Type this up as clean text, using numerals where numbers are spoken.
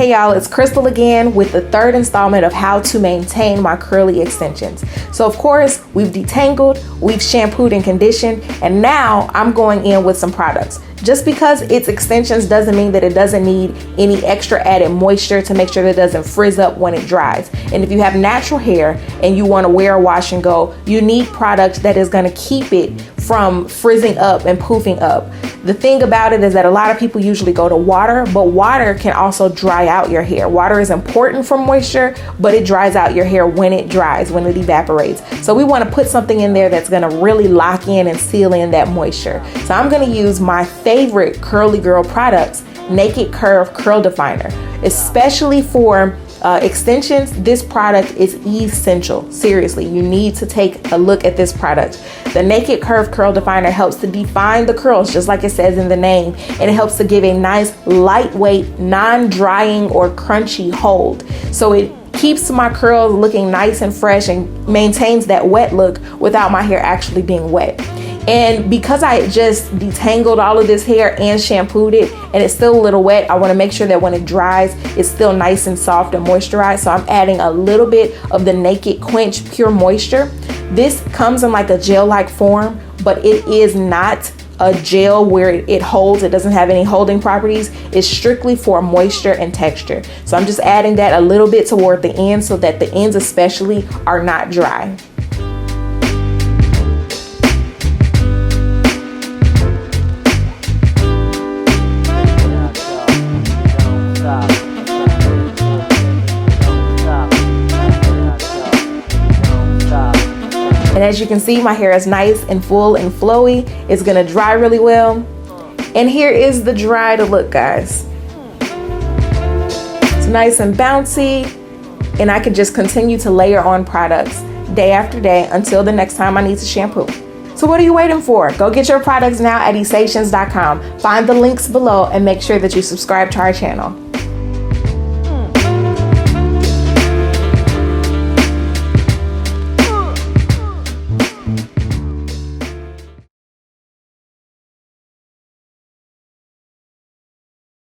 Hey y'all, it's Crystal again with the third installment of how to maintain my curly extensions. So of course, we've detangled, we've shampooed and conditioned, and now I'm going in with some products. Just because it's extensions doesn't mean that it doesn't need any extra added moisture to make sure that it doesn't frizz up when it dries. And if you have natural hair and you want to wear a wash and go, you need product that is going to keep it from frizzing up and poofing up. The thing about it is that a lot of people usually go to water, but water can also dry out your hair. Water is important for moisture, but it dries out your hair when it dries, when it evaporates. So we want to put something in there that's going to really lock in and seal in that moisture. So I'm going to use my favorite curly girl products, Naked Curve Curl Definer. Especially for extensions, this product is essential. Seriously, you need to take a look at this product. The Naked Curve Curl Definer helps to define the curls, just like it says in the name, and it helps to give a nice, lightweight, non-drying or crunchy hold. So it keeps my curls looking nice and fresh and maintains that wet look without my hair actually being wet. And because I just detangled all of this hair and shampooed it and it's still a little wet, I want to make sure that when it dries, it's still nice and soft and moisturized. So I'm adding a little bit of the Naked Quench Pure Moisture. This comes in like a gel-like form, but it is not a gel where it holds. It doesn't have any holding properties. It's strictly for moisture and texture. So I'm just adding that a little bit toward the end so that the ends especially are not dry. And as you can see, my hair is nice and full and flowy. It's gonna dry really well. And here is the dried look, guys. It's nice and bouncy, and I can just continue to layer on products day after day until the next time I need to shampoo. So what are you waiting for? Go get your products now at Essations.com. Find the links below and make sure that you subscribe to our channel.